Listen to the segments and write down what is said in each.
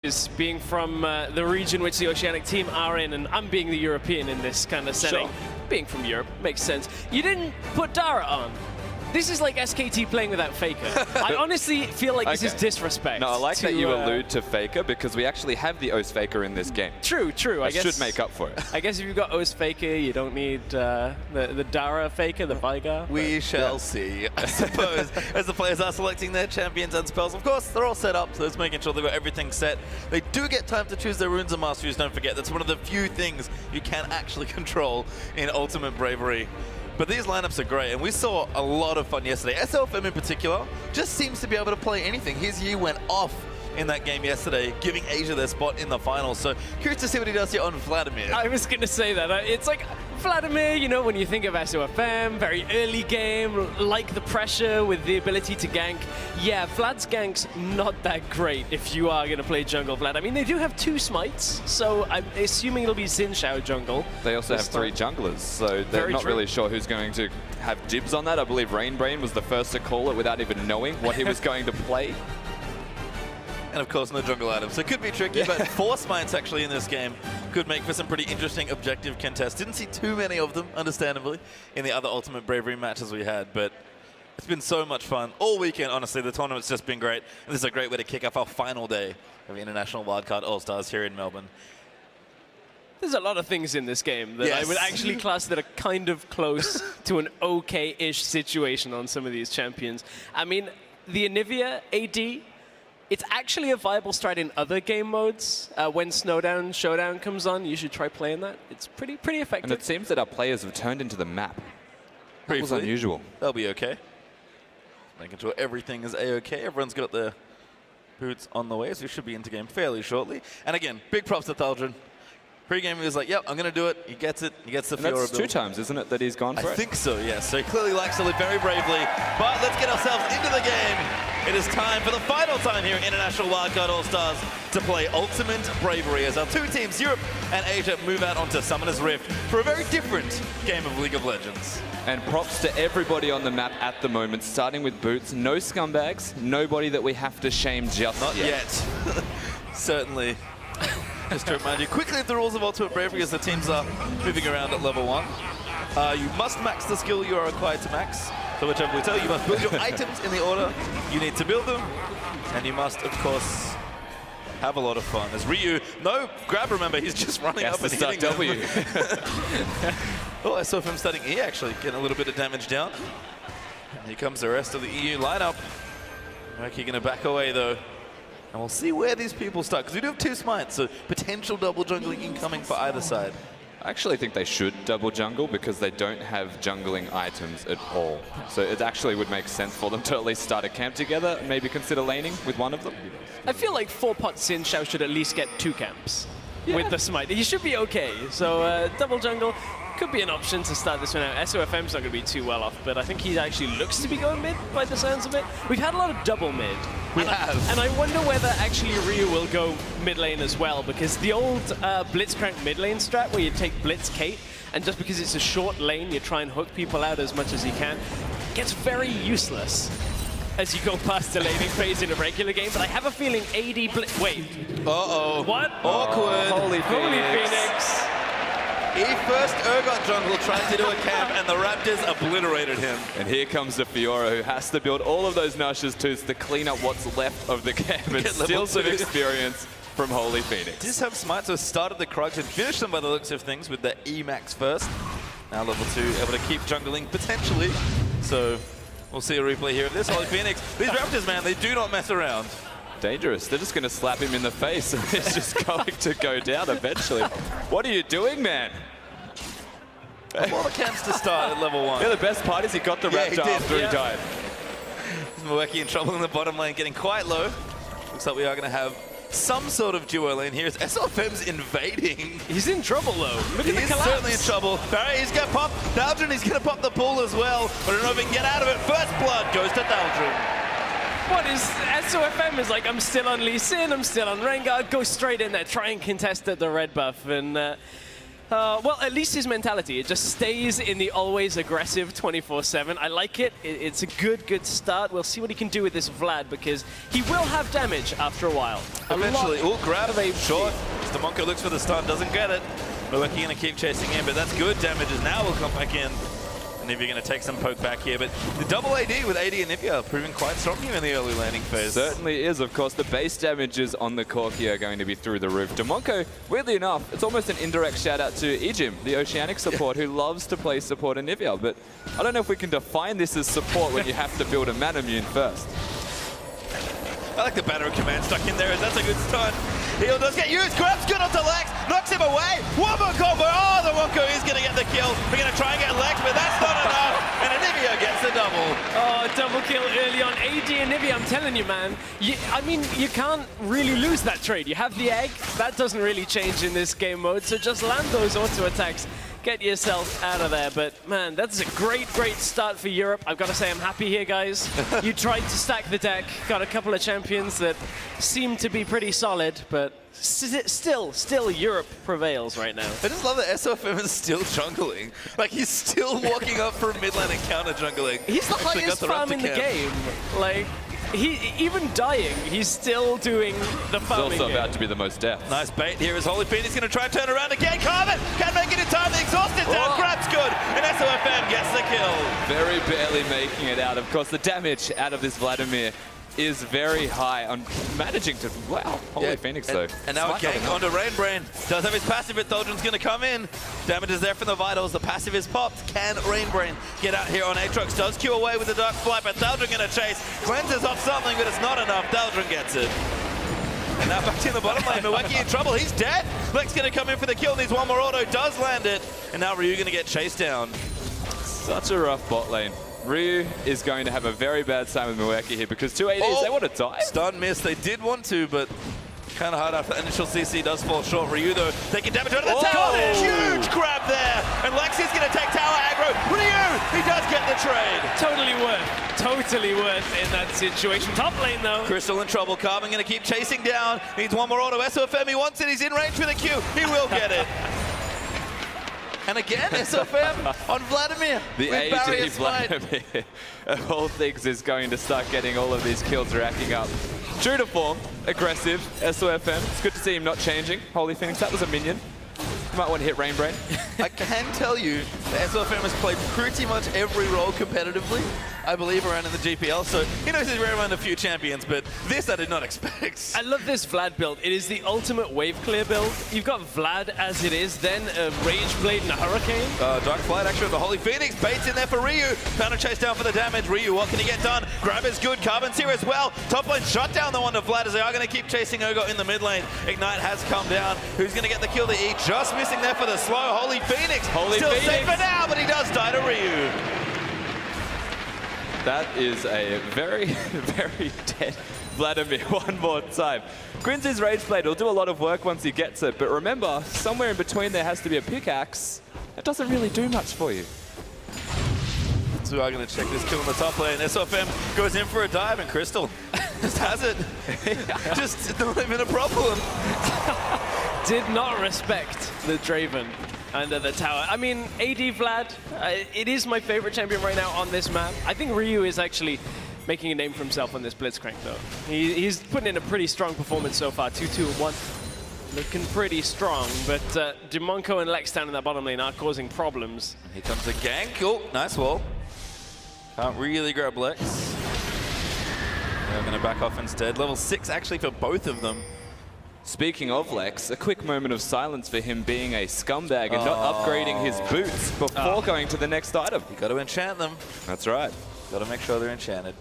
Is being from the region which the Oceanic team are in, and I'm being the European in this kind of setting. Sure. Being from Europe makes sense. You didn't put Dara on. This is like SKT playing without Faker. I honestly feel like this is disrespect. No, I like that you allude to Faker because we actually have the O's Faker in this game. True. I guess should make up for it. I guess if you've got O's Faker, you don't need the Dara Faker, the Vigar. We shall see, I suppose, as the players are selecting their champions and spells. Of course, they're all set up, so it's making sure they've got everything set. They do get time to choose their runes and masteries, don't forget. That's one of the few things you can actually control in Ultimate Bravery. But these lineups are great, and we saw a lot of fun yesterday. SLFM in particular just seems to be able to play anything. His Yi went off in that game yesterday, giving Asia their spot in the finals. So curious to see what he does here on Vladimir. I was going to say that. It's like Vladimir, you know, when you think of SOFM, very early game, like the pressure with the ability to gank. Yeah, Vlad's gank's not that great if you are going to play jungle Vlad. I mean, they do have 2 smites, so I'm assuming it'll be Xin Shao jungle. They also have 3 junglers, so they're not really sure who's going to have dibs on that. I believe Rainbrain was the first to call it without even knowing what he was going to play. And of course, no jungle items. So it could be tricky, but 4 smites actually in this game could make for some pretty interesting objective contests. Didn't see too many of them, understandably, in the other Ultimate Bravery matches we had, but it's been so much fun. All weekend, honestly, the tournament's just been great. And this is a great way to kick off our final day of International Wildcard All-Stars here in Melbourne. There's a lot of things in this game that I would actually class that are kind of close to an okay-ish situation on some of these champions. I mean, the Anivia AD, it's actually a viable strat in other game modes. When Snowdown Showdown comes on, you should try playing that. It's pretty effective. And it seems that our players have turned into the map. That was unusual. They'll be okay. Making sure everything is A-okay. Everyone's got their boots on the way, so we should be into game fairly shortly. And again, big props to Thaldren. Pre-game, he was like, yep, I'm going to do it. He gets it. He gets the Fiora build. That's 2 times, isn't it, that he's gone for it? I think so, yes. So he clearly likes to live very bravely. But let's get ourselves into the game. It is time for the final time here at International Wildcard All-Stars to play Ultimate Bravery as our 2 teams, Europe and Asia, move out onto Summoner's Rift for a very different game of League of Legends. And props to everybody on the map at the moment, starting with Boots. No scumbags, nobody that we have to shame just Not yet. Certainly. Just to remind you quickly of the rules of Ultimate Bravery as the teams are moving around at level 1. You must max the skill you are required to max. So whichever we tell you, you must build your items in the order you need to build them. And you must, of course, have a lot of fun. As Ryu, no grab, remember, he's just running up and hitting W. Oh, I saw him starting E, actually, getting a little bit of damage down. And here comes the rest of the EU lineup. Murky going to back away, though. And we'll see where these people start, because we do have 2 smites, so potential double jungling incoming for either side. I actually think they should double jungle because they don't have jungling items at all. So it actually would make sense for them to at least start a camp together, maybe consider laning with one of them. I feel like 4-pot Xin Shao should at least get 2 camps with the smite. He should be okay. So double jungle could be an option to start this one out. SOFM's not going to be too well off, but I think he actually looks to be going mid by the sounds of it. We've had a lot of double mid. We have. And I wonder whether actually Ryu will go mid lane as well, because the old Blitzcrank mid lane strat where you take Blitz Kate, and just because it's a short lane, you try and hook people out as much as you can, gets very useless as you go past the laning phase in a regular game. But I have a feeling AD Blitz... Wait. Uh-oh. What? Awkward. Holy Phoenix. He first Urgot jungle tried to do a camp, and the Raptors obliterated him. And here comes the Fiora, who has to build all of those Nash's twos to clean up what's left of the camp and steal some experience from Holy Phoenix. Just have smites who started the Krugs and finished them by the looks of things with the E-Max first. Now level 2, able to keep jungling potentially. So we'll see a replay here of this. Holy Phoenix, these Raptors, man, they do not mess around. Dangerous. They're just going to slap him in the face and he's just going to go down eventually. What are you doing, man? A lot of camps to start at level 1. Yeah, the best part is he got the Raptor after he died. Mweki in trouble in the bottom lane, getting quite low. Looks like we are going to have some sort of duo lane here as SLFM's invading. He's in trouble, though. Look at the collapse. He's certainly in trouble. Barry, he's going to pop. Thaldren, he's going to pop the pool as well. But I don't know if he can get out of it. First blood goes to Thaldren. What is SOFM is like, I'm still on Lee Sin, I'm still on Rengar, go straight in there, try and contest at the red buff. And Well, at least his mentality, it just stays in the always aggressive 24/7. I like it. It's a good start. We'll see what he can do with this Vlad, because he will have damage after a while. Eventually, grab a short. Demonko looks for the stun, doesn't get it. We're going to keep chasing in, but that's good. Damages now will come back in. Nivea going to take some poke back here, but the double AD with AD and Nivea proving quite strong here in the early landing phase. Certainly is. Of course, the base damages on the Corki are going to be through the roof. Demonko, weirdly enough, it's almost an indirect shout out to Ejim, the Oceanic support, who loves to play support in Nivea, but I don't know if we can define this as support when you have to build a Manamune first. I like the Banner Command stuck in there. That's a good stun. Heal does get used. Grabs good onto Lex. Knocks him away. One more combo. Oh, the Wonko is going to get the kill. We're going to try and get Lex, but that's not enough. And Anivia gets the double. Oh, double kill early on. AD and Nivea, I'm telling you, man. I mean, you can't really lose that trade. You have the egg. That doesn't really change in this game mode. So just land those auto attacks. Get yourself out of there. But, man, that's a great start for Europe. I've got to say I'm happy here, guys. You tried to stack the deck. Got a couple of champions that seem to be pretty solid, but still Europe prevails right now. I just love that SOFM is still jungling. Like, he's still walking up for mid lane and counter jungling. He's the highest farm in the game. Like, even dying, he's still doing the farming. He's also about to be the most death. Nice bait here as Holy Phoenix going to try and turn around again. Carmen can't make it in time. The exhausted down. Grab's good. And SOFM gets the kill. Very barely making it out. Of course, the damage out of this Vladimir is very high on managing to, wow, Holy Phoenix though. And now a gank onto Rainbrain. Does have his passive, but Tholdren's going to come in. Damage is there from the Vitals. The passive is popped. Can Rainbrain get out here on Aatrox? Does queue away with the Dark Flight, but Tholdren going to chase. Cleanses off something, but it's not enough. Tholdren gets it. And now back in the bottom lane. Milwaukee in trouble. He's dead. Lex going to come in for the kill. Needs one more auto. Does land it. And now Ryu going to get chased down. Such a rough bot lane. Ryu is going to have a very bad time with Milwaukee here because 2 ADs, they want to die. Stun miss. They did want to, but kind of hard after the initial CC does fall short. Ryu, though, taking damage out of the tower. Huge grab there. And Lexi's going to take tower aggro. Ryu, he does get the trade. Totally worth in that situation. Top lane, though. Crystal in trouble. Carmen going to keep chasing down. Needs one more auto. SOFM, he wants it. He's in range for the Q. He will get it. And again, SOFM on Vladimir. The AD Vladimir, of all things, is going to start getting all of these kills racking up. True to form, aggressive, SOFM. It's good to see him not changing. Holy Phoenix, that was a minion. You might want to hit Rainbrain. I can tell you that SOFM has played pretty much every role competitively, I believe, around in the GPL. So he knows he's around a few champions, but this I did not expect. I love this Vlad build. It is the ultimate wave clear build. You've got Vlad as it is, then a Rage Blade and a Hurricane. Dark Flight actually with the Holy Phoenix. Baits in there for Ryu. Counter chase down for the damage. Ryu, what can he get done? Grab is good. Carbon's here as well. Top lane shut down the one to Vlad as they are going to keep chasing Urgot in the mid lane. Ignite has come down. Who's going to get the kill to E? Just missing there for the slow. Holy Phoenix. Still safe for now, but he does die to Ryu. That is a very, very dead Vladimir one more time. Quincy's Rage Blade will do a lot of work once he gets it, but remember, somewhere in between there has to be a pickaxe. That doesn't really do much for you. So we are going to check this kill in the top lane. SOFM goes in for a dive, and Crystal just has it. Just not even a problem. Did not respect the Draven under the tower. I mean, AD Vlad, it is my favorite champion right now on this map. I think Ryu is actually making a name for himself on this Blitzcrank, though. He's putting in a pretty strong performance so far. 2-2-1. Looking pretty strong, but Demonko and Lex down in that bottom lane are causing problems. Here comes the gank. Oh, nice wall. Can't really grab Lex. They're going to back off instead. Level 6 actually for both of them. Speaking of Lex, a quick moment of silence for him being a scumbag and not upgrading his boots before going to the next item. You got to enchant them. That's right. Got to make sure they're enchanted.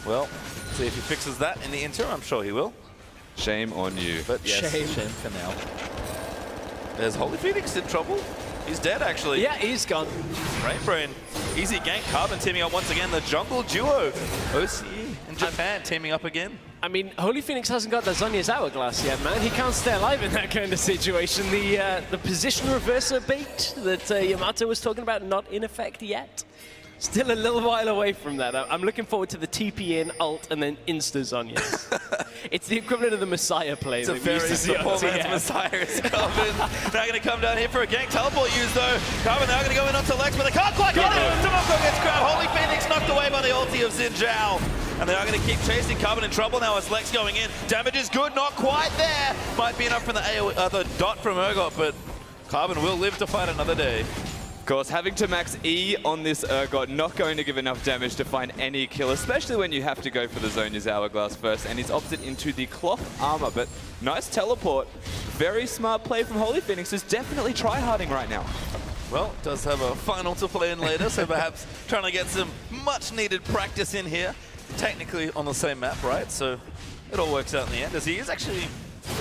Well, see if he fixes that in the interim. I'm sure he will. Shame on you. But yes, shame for now. There's Holy Phoenix in trouble. He's dead, actually. Yeah, he's gone. Rainbrain. Easy gank. Carbon teaming up once again. The jungle duo. OCE in Japan teaming up again. I mean, Holy Phoenix hasn't got the Zhonya's hourglass yet, man. He can't stay alive in that kind of situation. The position reverser bait that Yamato was talking about, not in effect yet. Still a little while away from that. I'm looking forward to the TP in, ult, and then insta-Zhonya's. It's the equivalent of the Messiah play. It's a very simple man's Messiah is coming. They're going to come down here for a gank. Teleport use, though. Carbon now going to go in onto Lex, but they can't quite get it. Demoko gets grabbed. Holy Phoenix knocked away by the ulti of Xin Zhao. And they are going to keep chasing. Carbon in trouble now as Lex going in. Damage is good, not quite there. Might be enough from the dot from Urgot, but Carbon will live to fight another day. Of course, having to max E on this Urgot, not going to give enough damage to find any kill, especially when you have to go for the Zhonya's Hourglass first, and he's opted into the cloth armor, but nice teleport. Very smart play from Holy Phoenix, who's definitely tryharding right now. Well, does have a final to play in later, so perhaps trying to get some much-needed practice in here. Technically on the same map, right? So it all works out in the end, as he is actually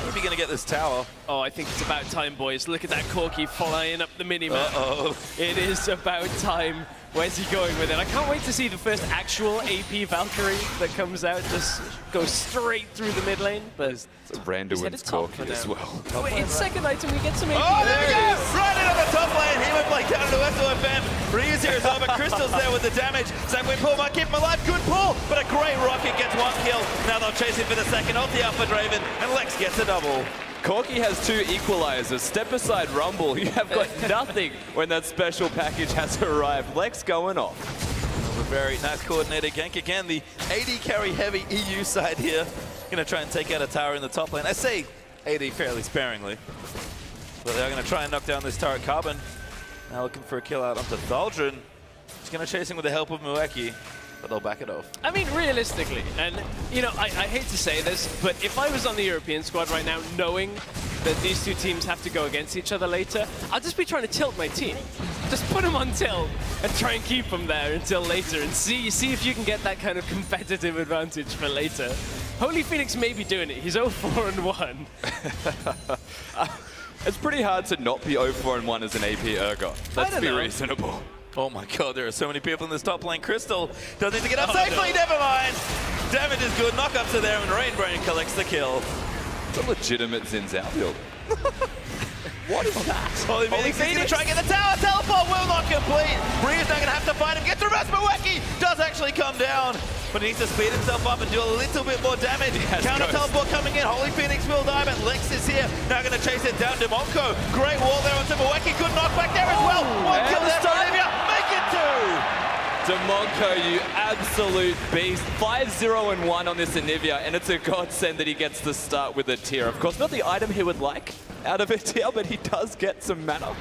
maybe going to get this tower. Oh, I think it's about time, boys. Look at that Corki flying up the minimap. It is about time. Where's he going with it? I can't wait to see the first actual AP Valkyrie that comes out. Just go straight through the mid lane. But it's a Randuin's Corki as well. Wait, it's second item, we get some AP. Oh, there we go! Right into the top lane. He went like down to SOFM. Ryu's here as well, but Crystal's there with the damage. Sanguine pull might keep him alive. Good pull, but a great rocket gets one kill. Now they'll chase him for the second ulti out for Draven, and Lex gets a double. Corki has 2 equalizers. Step aside Rumble. You have got nothing when that special package has arrived. Lex going off. A very nice coordinated gank. Again, the AD carry heavy EU side here. Going to try and take out a tower in the top lane. I say AD fairly sparingly. But they're going to try and knock down this turret. Carbon now looking for a kill out onto Thaldrun. He's going to chase him with the help of Mueki, but they'll back it off. I mean, realistically, and you know, I hate to say this, but if I was on the European squad right now, knowing that these two teams have to go against each other later, I'll just be trying to tilt my team. Just put them on tilt and try and keep them there until later and see if you can get that kind of competitive advantage for later. Holy Phoenix may be doing it. He's 0-4-1. It's pretty hard to not be 0-4-1 as an AP Urgot. Let's be reasonable. Oh my god, there are so many people in this top lane. Crystal doesn't need to get up safely, never mind. Damage is good, knock-ups are there, and Rainbrain collects the kill. It's a legitimate Xin Zhao build. What is that? Holy Phoenix is going to try and get the tower. Teleport will not complete. Rhea's now going to have to find him. Gets reverse. Mueki does actually come down, but he needs to speed himself up and do a little bit more damage. Counter teleport coming in. Holy Phoenix will die, but Lex is here. Now going to chase it down to Monko. Great wall there onto Mueki. Good knockback there as well. One kill there for Olivia. Make it 2. Demonco, you absolute beast. 5-0-1 on this Anivia, and it's a godsend that he gets to start with a tier. Of course, not the item he would like out of a tier, but he does get some mana.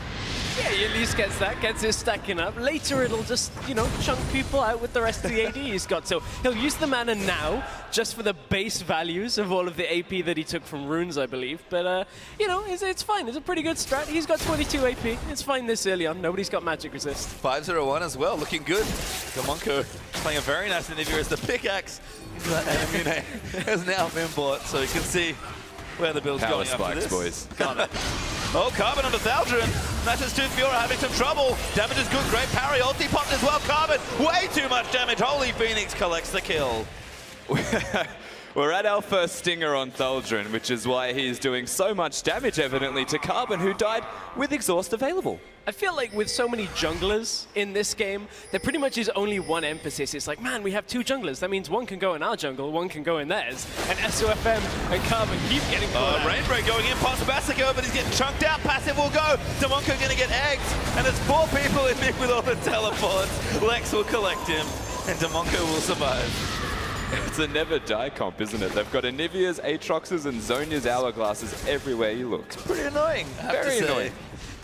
Yeah, he at least gets that, gets his stacking up. Later, it'll just, you know, chunk people out with the rest of the AD he's got. So he'll use the mana now, just for the base values of all of the AP that he took from runes, I believe. But, you know, it's fine. It's a pretty good strat. He's got 22 AP. It's fine this early on. Nobody's got magic resist. 5-0-1 as well, looking good. Demonco playing a very nice Anivia as the pickaxe has now been bought, so you can see where the build's going after this. Boys. Got it. Oh, Carbon onto Thaldrun. Matches 2 Fiora having some trouble. Damage is good. Great parry. Ulti popped as well. Carbon, way too much damage. Holy Phoenix collects the kill. We're at our first stinger on Thaldrun, which is why he's doing so much damage, evidently, to Carbon, who died with exhaust available. I feel like with so many junglers in this game, there pretty much is only one emphasis. It's like, man, we have 2 junglers. That means one can go in our jungle, one can go in theirs. And SOFM and Carbon keep getting caught out. Rainbow going in past Bassico, but he's getting chunked out. Passive will go. Demonco going to get egged. And there's 4 people in there with all the teleports. Lex will collect him, and Demonco will survive. It's a never die comp, isn't it? They've got Anivia's, Aatrox's, and Zhonya's Hourglasses everywhere you look. It's pretty annoying, Very annoying.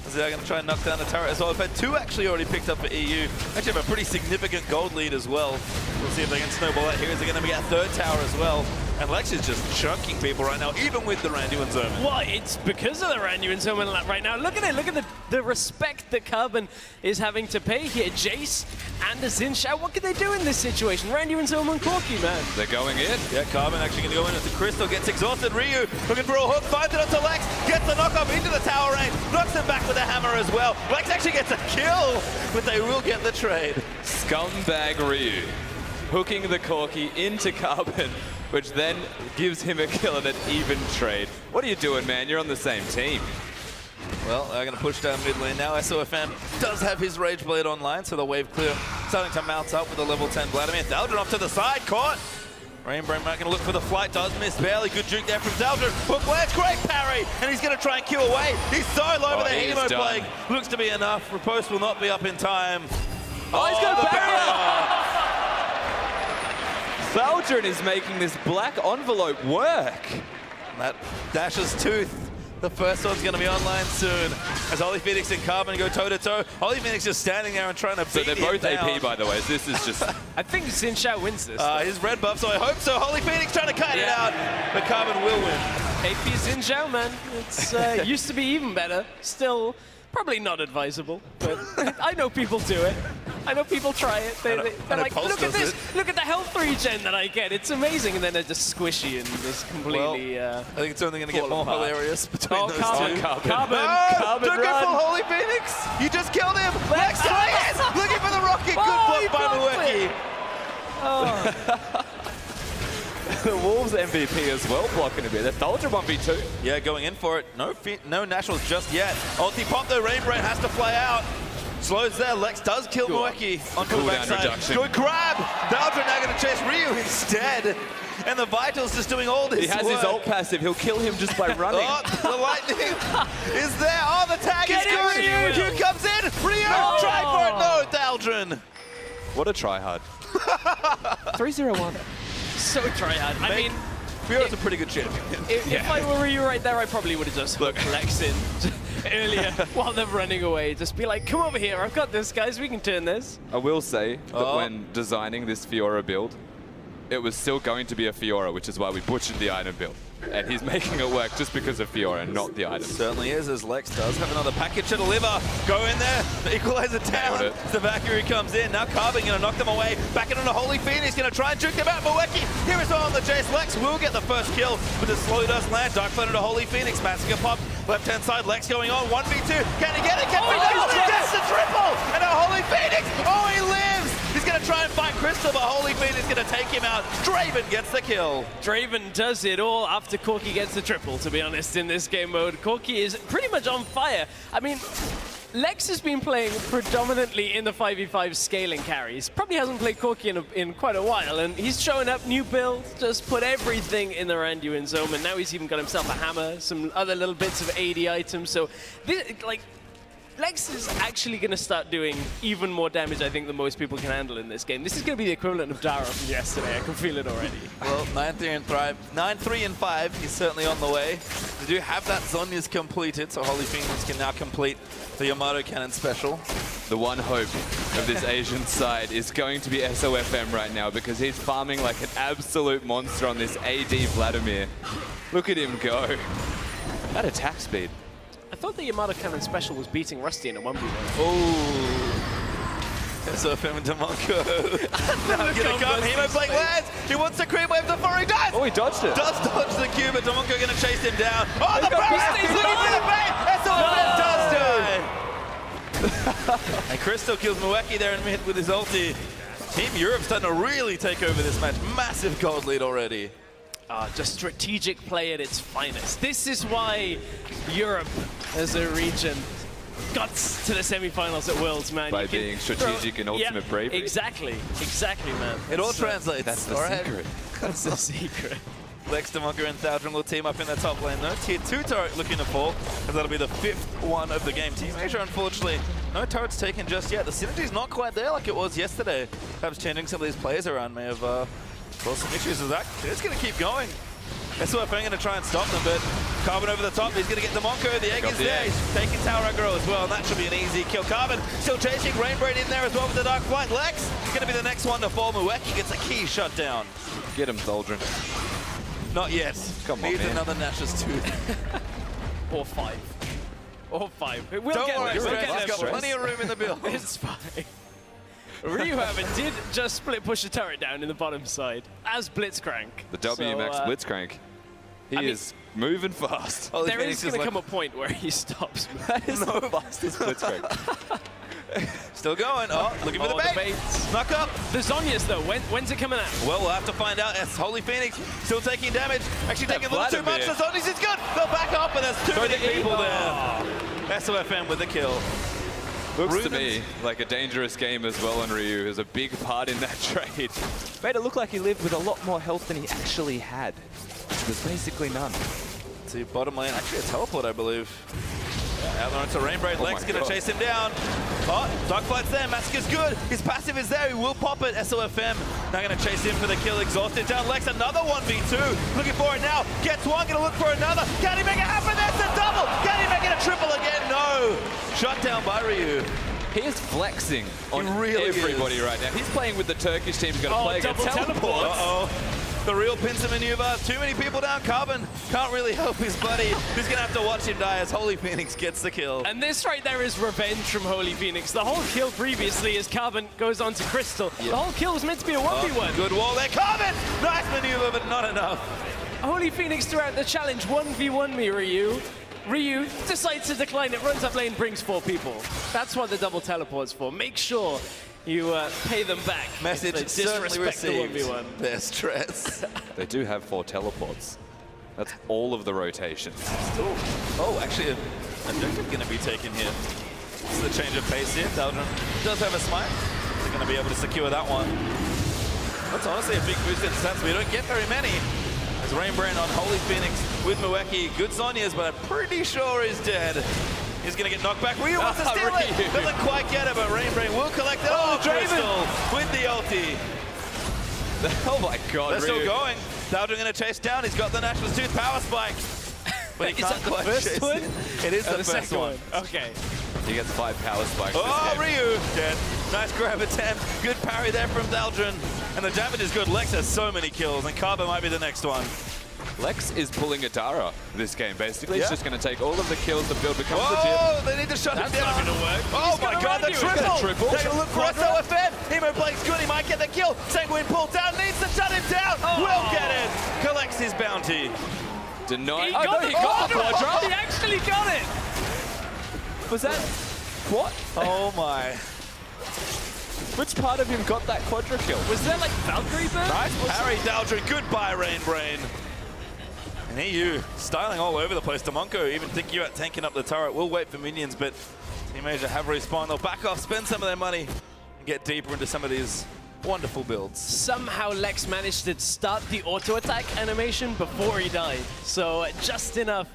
So they're going to try and knock down the turret as well. We've had 2 actually already picked up for EU. Actually have a pretty significant gold lead as well. We'll see if they can snowball that here. Is they're going to get a 3rd tower as well. And Lex is just chunking people right now, even with the Randuin's Omen. Well, it's because of the Randuin's Omen right now. Look at it. Look at the respect that Carbon is having to pay here. Jace and the Xin Zhao. What can they do in this situation? Randuin's Omen Corki, man. They're going in. Yeah, Carbon actually going to go in into Crystal. Gets exhausted. Ryu looking for a hook. Finds it onto Lex. Gets the knock up into the tower range. Knocks him back with a hammer as well. Lex actually gets a kill, but they will get the trade. Scumbag Ryu hooking the Corki into Carbon, which then gives him a kill in an even trade. What are you doing, man? You're on the same team. Well, they're going to push down mid lane now. SOFM does have his Rage Blade online, so they'll wave clear starting to mount up with a level 10 Vladimir. Daldrin off to the side, caught. Rainbow might gonna look for the flight, does miss barely. Good juke there from Daldrin. But Blair's great parry, and he's gonna try and kill away. He's so low, but the Hemo Plague looks to be enough. Riposte will not be up in time. Oh, he's got a barrier! Daldrin is making this black envelope work. That Dash's tooth. The first one's going to be online soon. As Holy Phoenix and Carbon go toe-to-toe. Holy Phoenix just standing there and trying to beat him down. So they're both AP, by the way. This is just... I think Xin Xiao wins this. His red buff, so I hope so. Holy Phoenix trying to cut it out, but Carbon will win. AP Xin Xiao, man. It's used to be even better. Still, probably not advisable, but I know people do it. I know people try it. They're like, look at this. Look at the health regen that I get. It's amazing. And then they're just squishy and just completely... Well, I think it's only going to get more hilarious between those two. Carbon. Don't go for Holy Phoenix. You just killed him. Lex yes! Looking for the rocket. Good block by Mueki. The Wolves MVP as well blocking a bit. They're Daldrin 1v2. Yeah, going in for it. No nationals just yet. Ulti pop though. Rainbrain has to fly out. Slows there. Lex does kill Mueki onto the backside. Good grab. Daldrin now going to chase Ryu instead. And the Vital's just doing all this He has his ult passive. He'll kill him just by running. Oh, the lightning is there. Oh, the tag is good. Ryu comes in. Ryu, try for it. No, Daldrin. What a tryhard. 3-0-1. So tryhard. I mean... Fiora's a pretty good champion. If I were Ryu right there, I probably would have just hooked Lex in earlier while they're running away. Just be like, come over here, I've got this, guys, we can turn this. I will say that when designing this Fiora build, it was still going to be a Fiora, which is why we butchered the item build. And he's making it work just because of Fiora and not the item. Certainly is, as Lex does have another package to deliver. Go in there, the equalizer down. The Valkyrie comes in. Now Carbon going to knock them away. Back in on the Holy Phoenix, going to try and juke them out. Mueki here as well on the chase. Lex will get the first kill, but the slow does land. Dark Flame to Holy Phoenix. Massacre pop. Left-hand side, Lex going on. 1v2. Can he get it? Can we know? That's the triple! And a Holy Phoenix! Oh, he lives! He's going to try and find Crystal, but Holy Phoenix is going to take him out. Draven gets the kill. Draven does it all after Corki gets the triple, to be honest, in this game mode. Corki is pretty much on fire. I mean, Lex has been playing predominantly in the 5v5 scaling carries. Probably hasn't played Corki in quite a while, and he's showing up new build, just put everything in the Randuin zone, and now he's even got himself a hammer, some other little bits of AD items. So, this, like, Lex is actually going to start doing even more damage, I think, than most people can handle in this game. This is going to be the equivalent of Dara from yesterday. I can feel it already. Well, 9-3 and 5 is certainly on the way. They do have that Zonya's completed, so Holy Phoenix can now complete the Yamato Cannon special. The one hope of this Asian side is going to be SOFM right now because he's farming like an absolute monster on this AD Vladimir. Look at him go. That attack speed. I thought the Yamato Cannon special was beating Rusty in a 1v1. Oh. SOFM and Demonko. Now he's going to come. Hemo Plague lands. He wants to creep wave before he dies. Oh, he dodged it. Does dodge the cube, but Demonko going to chase him down. Oh, the barrier! He's looking for the bait. SOFM does die. And Crystal kills Mueki there in mid with his ulti. Team Europe's starting to really take over this match. Massive gold lead already. Just strategic play at its finest. This is why Europe, as a region, got to the semifinals at Worlds, man. By being strategic and ultimate bravery. Exactly, man. It all translates. That's the secret. That's the secret. Lex, Demonko, and Thaldrin will team up in the top lane. No tier 2 turret looking to fall, as that'll be the 5th one of the game. Team Asia, unfortunately, no turrets taken just yet. The synergy's not quite there like it was yesterday. Perhaps changing some of these players around may have caused some issues with that. It's going to keep going. SOFM going to try and stop them, but Carbon over the top. He's going to get Demonko. The egg is there. He's taking Tower Aggro as well, and that should be an easy kill. Carbon still chasing Rainbraid in there as well with the Dark Flight. Lex going to be the next one to fall. Mueki gets a key shut down. Get him, Daldrin. Not yet. Come on, needs man. another Nash's 2. Or 5. Or 5. We'll Don't get worry, there. He's got plenty of room in the build. It's fine. Ryu, however, did just split push the turret down in the bottom side as Blitzcrank. The WMAX Blitzcrank. He is moving fast. There is going to come a point where he stops. That is the fastest Blitzcrank. Still going. Oh, looking for the bait. Snuck up. The Zonias, though. When's it coming out? Well, we'll have to find out. Yes, Holy Phoenix still taking damage. Actually taking a little too much. The Zonias is good. They'll back up, and there's too many people there. SOFM with the kill. Looks to me like a dangerous game as well, and Ryu is a big part in that trade. Made it look like he lived with a lot more health than he actually had. There's basically none. To bottom lane, actually a teleport, I believe. Yeah, out there into Rainbrain. Lex going to chase him down. Oh, Dogfight's there. Massacre's good. His passive is there. He will pop it. SOFM now going to chase him for the kill. Exhausted down. Lex, another 1v2. Looking for it now. Gets one. Going to look for another. Can he make it happen? That's a double. Can he make it a triple again? No. Shut down by Ryu. He is flexing on everybody right now. He's playing with the Turkish team. He's got to play against teleport. Uh-oh. The real pincer maneuver. Too many people down. Carbon can't really help his buddy. He's going to have to watch him die as Holy Phoenix gets the kill. And this right there is revenge from Holy Phoenix. The whole kill previously as Carbon goes on to Crystal. Yep. The whole kill was meant to be a 1v1. Good wall there. Carbon! Nice maneuver, but not enough. Holy Phoenix throughout the challenge 1v1 me, Ryu. Ryu decides to decline it, runs up lane, brings 4 people. That's what the double teleport's for. Make sure you pay them back. Message certainly received. The 1v1. Their stress. They do have 4 teleports. That's all of the rotations. Oh, actually, an objective going to be taken here. This is the change of pace here. Daldron does have a smite. They're going to be able to secure that one. That's honestly a big boost in stats. We don't get very many. As Rainbrain on Holy Phoenix with Mueki. Good Sonya's, but I'm pretty sure he's dead. He's going to get knocked back. Ryu wants to steal it. Doesn't quite get it, but Rainbrain will collect it. Oh, Crystal with the ulti. Oh my God, They're still going. Daldron going to chase down. He's got the National's Tooth power spike. But he can't quite chase one? It is the first one. Okay. He gets 5 power spikes. Oh, Ryu dead. Nice grab attempt. Good parry there from Daldron. And the damage is good. Lex has so many kills, and Carbo might be the next one. Lex is pulling a Dara this game, basically. He's just going to take all of the kills. The build becomes legit. Oh, they need to shut him down. That's not going to work. Oh my God, the triple. Take a look for SOFM. Hemo Blake's good. He might get the kill. Sanguine pulled down. Needs to shut him down. Will get it. Collects his bounty. Denied. He got the quadra. He actually got it. Was that? What? Oh my. Which part of him got that quadra kill? Was there like Valkyrie burn? Nice parry, Daldron. Goodbye, Rainbrain. And EU styling all over the place. Damonko even thinking about tanking up the turret. We'll wait for minions, but Team Asia have respawned. They'll back off, spend some of their money, and get deeper into some of these wonderful builds. Somehow Lex managed to start the auto-attack animation before he died. So just enough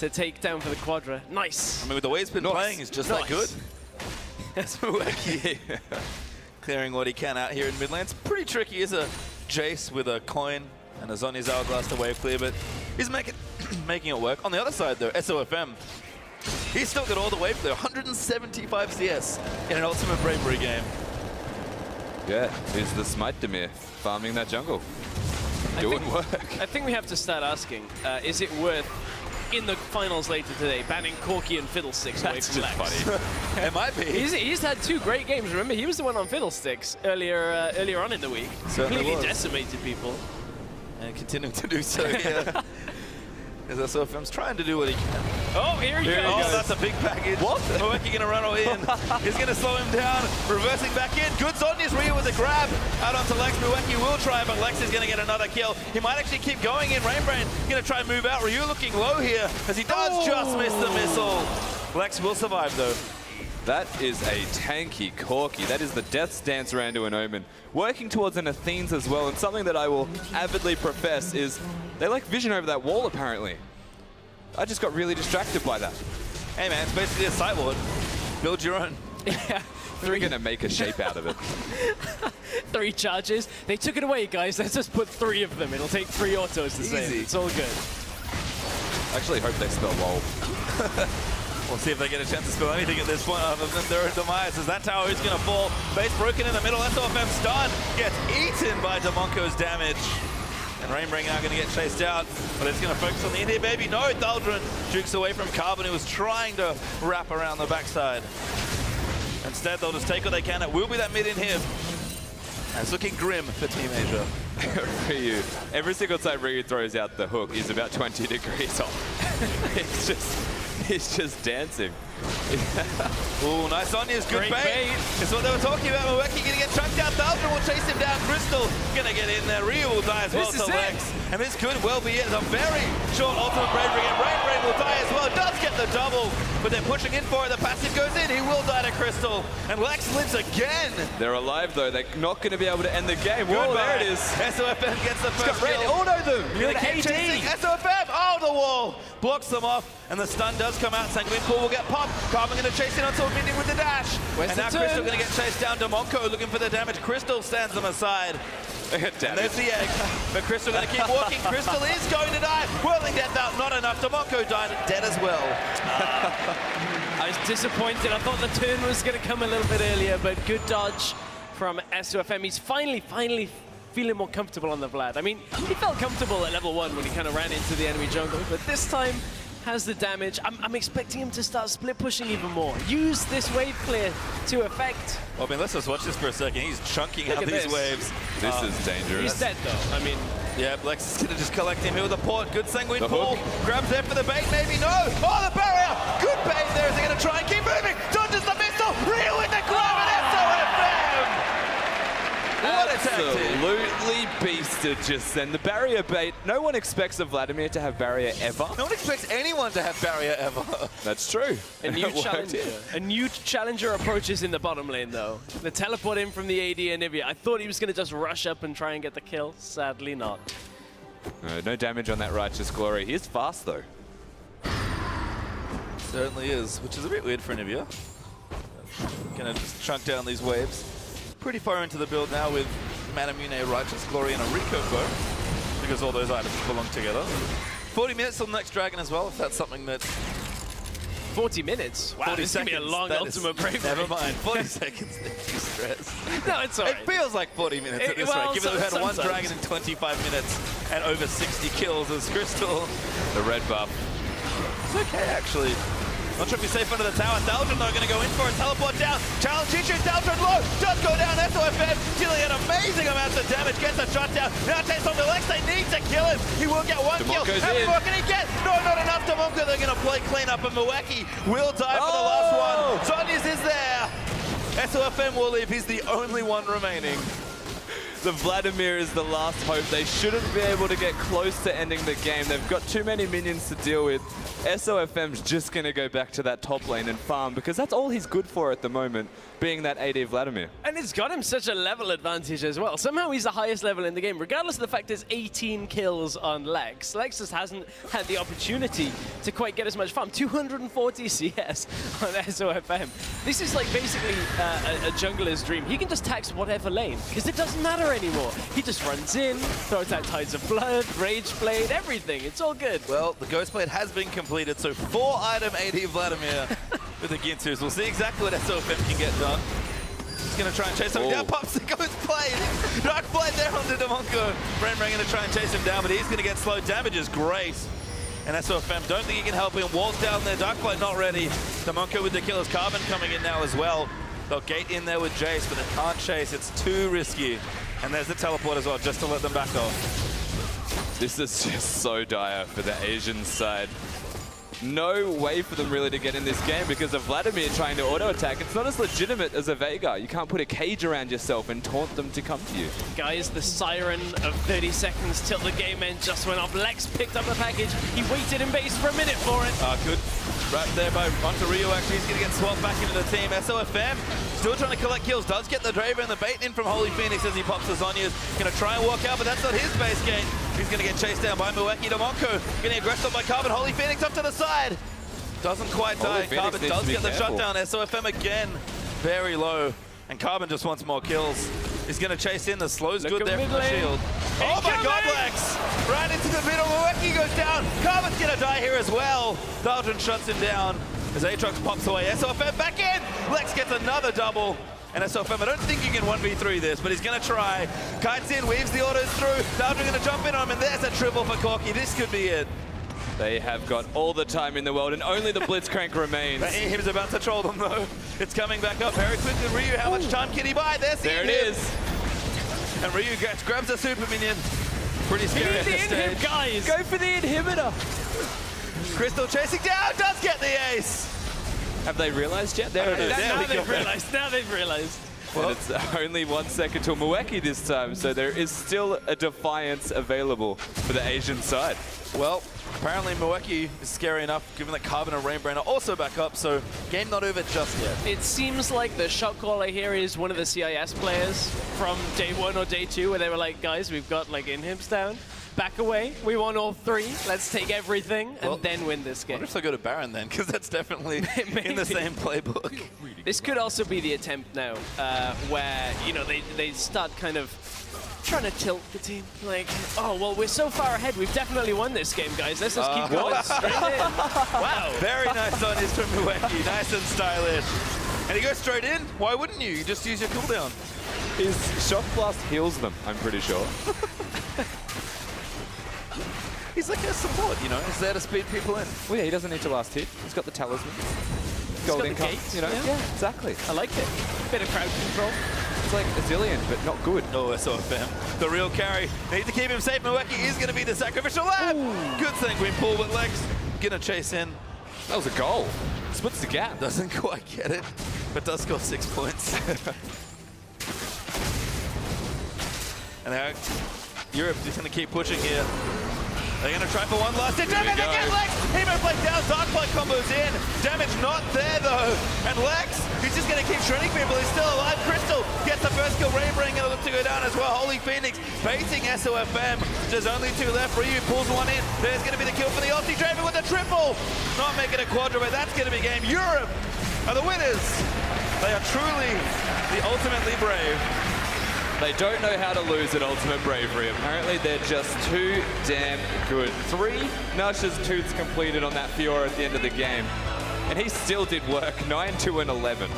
to take down for the quadra. Nice. I mean, with the way he's been playing, he's just that good. That's Mueki. Clearing what he can out here in mid lane. It's pretty tricky. Is a Jace with a coin and a Zhonya's Hourglass to wave clear, but he's making it work. On the other side, though, SOFM, he's still got all the wave clear. 175 CS in an Ultimate Bravery game. Yeah, he's the Smite Demir, farming that jungle. Doing work. I think we have to start asking, is it worth, in the finals later today, banning Corki and Fiddlesticks away from Lex? Funny. It might be. He's had 2 great games. Remember, he was the one on Fiddlesticks earlier on in the week. Completely decimated people. And continuing to do so here. As SOFM's trying to do what he can. Oh, here he goes. Oh, that's a big package. What? Mueki going to run all in. He's going to slow him down. Reversing back in. Good Zonya's Ryu with a grab. Out onto Lex. Mueki will try, but Lex is going to get another kill. He might actually keep going in. Rainbrain going to try and move out. Ryu looking low here as he does just miss the missile. Lex will survive, though. That is a tanky Corki. That is the Death's Dance around to an Omen. Working towards an Athene's as well, and something that I will avidly profess is they like vision over that wall, apparently. I just got really distracted by that. Hey, man, it's basically a sight ward. Build your own. Yeah. They're going to make a shape out of it. 3 charges. They took it away, guys. Let's just put 3 of them. It'll take 3 autos to save. It's all good. I actually hope they spell LOL. We'll see if they get a chance to spill anything at this point other than their demise, as that tower is going to fall. Base broken in the middle. SOFM stun gets eaten by Damonko's damage. And Rainbrain now going to get chased out, but it's going to focus on the India baby. No, Daldron jukes away from Carbon, who was trying to wrap around the backside. Instead, they'll just take what they can. It will be that mid in here. And it's looking grim for Team Asia. Ryu, every single time Ryu throws out the hook, he's about 20 degrees off. He's just dancing. Ooh, nice Sonya's good bait. It's what they were talking about. Mueki going to get chunked out. Daldron will chase him down. Crystal going to get in there. Ryu will die as well to Lex. And this could well be it. It's a very short Ultimate Bravery, and Rainbrain will die as well. Does get the a double, but they're pushing in for it. The passive goes in. He will die to Crystal. And Lex lives again. They're alive, though. They're not going to be able to end the game. Whoa, there it is. SOFM gets the first Red kill. auto them. You're Gonna keep chasing SOFM. Oh, the wall blocks them off, and the stun does come out. Sanguine Pool will get popped. Carbon going to chase in onto a minion with the dash. Where's and now Crystal going to get chased down. Demonco looking for the damage. Crystal stands them aside. And there's the egg. But Crystal going to keep walking. Crystal is going to die. Whirling death out, not enough. Demonco died dead as well. I was disappointed. I thought the turn was going to come a little bit earlier, but good dodge from SOFM. He's finally feeling more comfortable on the Vlad. I mean, he felt comfortable at level 1 when he kind of ran into the enemy jungle, but this time has the damage. I'm expecting him to start split pushing even more. Use this wave clear to effect. Well, I mean, let's just watch this for a second. He's chunking out these waves. This is dangerous. He's dead, though. I mean, yeah, Lex is going to just collect him here with a port. Good Sanguine Pool. Grabs there for the bait, maybe. No! Oh, the barrier! Good bait there. Is he going to try and keep moving? Dodges the missile. Real with the grab and SOFM! What a tactic. Absolutely beasted just then. The barrier bait. No one expects a Vladimir to have barrier ever. No one expects anyone to have barrier ever. That's true. A new challenger approaches in the bottom lane, though. The teleport in from the AD Anivia. I thought he was going to just rush up and try and get the kill. Sadly not. No damage on that Righteous Glory. He's fast, though. Certainly is, which is a bit weird for Anivia. Gonna just chunk down these waves. Pretty far into the build now with Manamune, Righteous Glory, and a Rico bow, because all those items belong together. 40 minutes till the next dragon as well, if that's something that... 40 minutes? Wow, 40 this is going to be a long ultimate Bravery. Never mind, 40 seconds. Stress. No, it's alright. It feels like 40 minutes at this rate, given that we've had one dragon in 25 minutes and over 60 kills as Crystal. The red buff. It's okay, actually. Not sure if he's safe under the tower. Thaldron, though, going to go in for a teleport down. Challenge issue. Thaldron low. Does go down. SOFM dealing an amazing amount of damage. Gets a shot down. Now takes on the Lex. They need to kill him. He will get one kill. How many more can he get? No, not enough. Demonco, they're going to play cleanup, and Mweki will die for the last one. Zonius is there. SOFM will leave. He's the only one remaining. The Vladimir is the last hope. They shouldn't be able to get close to ending the game. They've got too many minions to deal with. SOFM's just going to go back to that top lane and farm, because that's all he's good for at the moment, being that AD Vladimir. And it's got him such a level advantage as well. Somehow he's the highest level in the game, regardless of the fact there's 18 kills on Lex. Lex just hasn't had the opportunity to quite get as much farm. 240 CS on SOFM. This is like basically a jungler's dream. He can just tax whatever lane, because it doesn't matter anymore. He just runs in, throws out Tides of Blood, Rage Blade, everything. It's all good. Well, the Ghost Blade has been completed, so 4-item AD Vladimir with the Ginsus. We'll see exactly what SOFM can get done. He's going to try and chase him down. Pops the Ghost Blade. Dark Blade there onto Demonco. Bravery going to try and chase him down, but he's going to get slow. Damage is great. And SOFM don't think he can help him. Walls down there. Dark Blade not ready. Demonco with the killer's Carbon coming in now as well. They'll gate in there with Jace, but they can't chase. It's too risky. And there's the teleport as well, just to let them back off. This is just so dire for the Asian side. No way for them really to get in this game, because of Vladimir trying to auto-attack. It's not as legitimate as a Veigar. You can't put a cage around yourself and taunt them to come to you. Guys, the siren of 30 seconds till the game end just went off. Lex picked up the package. He waited in base for a minute for it. Good. Right there by onto Ryu, actually. He's going to get swapped back into the team. SOFM still trying to collect kills. Does get the Draven and the bait in from Holy Phoenix as he pops the Zonias. Going to try and walk out, but that's not his base gate. He's going to get chased down by Mweki. Demonco getting aggressed on by Carbon. Holy Phoenix up to the side. Doesn't quite die. Carbon does get the shutdown. SOFM again, very low. And Carbon just wants more kills. He's going to chase in. The slow's good there from the shield. Oh my god, Lex! Right into the middle. Mweki goes down. Carbon's going to die here as well. Thaldron shuts him down as Aatrox pops away. SOFM back in. Lex gets another double. And SOFM, I don't think you can 1v3 this, but he's going to try. Kites in, weaves the autos through. Thaldron going to jump in on him, and there's a triple for Corki. This could be it. They have got all the time in the world, and only the Blitzcrank remains. He's about to troll them, though. It's coming back up very quickly. Ryu, how much time can he buy? There it is. And Ryu grabs a super minion. Pretty scary at this stage. Guys, go for the inhibitor. Crystal chasing down, does get the ace. Have they realized yet? There it is. Now they've realized. And it's only 1 second till Mweki this time, so there is still a defiance available for the Asian side. Well, apparently Mweki is scary enough, given that Carbon and Rainbrain are also back up, so game not over just yet. It seems like the shot caller here is one of the CIS players from day 1 or day 2, where they were like, guys, we've got like inhibs down. Back away. We won all 3. Let's take everything and then win this game. I wonder if they go to Baron then, because that's definitely in the same playbook. This could also be the attempt now, where, you know, they start kind of trying to tilt the team. Like, oh, well, we're so far ahead. We've definitely won this game, guys. Let's just keep going straight in. Wow. Very nice on his from Mweki. Nice and stylish. And he goes straight in. Why wouldn't you? You just use your cooldown. His Shock Blast heals them, I'm pretty sure. He's like a support, you know. He's there to speed people in. Well, yeah, he doesn't need to last hit. He's got the talisman. Golden got the cup, gate, you know. yeah. Exactly. I like it. Bit of crowd control. It's like a zillion, but not good. Oh, SOFM. The real carry. Need to keep him safe. Mweki is going to be the sacrificial lamb. Good thing we pull, but Lex going to chase in. That was a goal. Splits the gap. Doesn't quite get it, but does score 6 points. And now Europe is going to keep pushing here. They're going to try for one last hit. Damage again, Lex! Hemo Blade down, Dark Blade combos in. Damage not there, though. And Lex, he's just going to keep shredding people. He's still alive. Crystal gets the first kill. Rainbrain going to look to go down as well. Holy Phoenix baiting SOFM. There's only 2 left. Ryu pulls one in. There's going to be the kill for the ulti. Draven with a triple. Not making a quadra, but that's going to be game. Europe are the winners. They are truly the ultimately brave. They don't know how to lose at Ultimate Bravery. Apparently, they're just too damn good. 3 Nash's tooths completed on that Fiora at the end of the game. And he still did work, 9-2 and 11.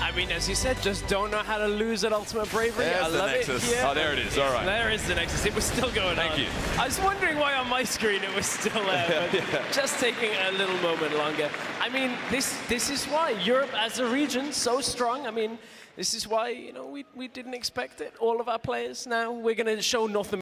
I mean, as you said, just don't know how to lose at Ultimate Bravery. There's I the love Nexus. it. Yeah. Oh, there it is. All right. There is the Nexus. It was still going on. Thank you. I was wondering why on my screen it was still there, but just taking a little moment longer. I mean, this is why Europe as a region so strong. I mean, this is why, you know, we didn't expect it. All of our players now, we're going to show North America.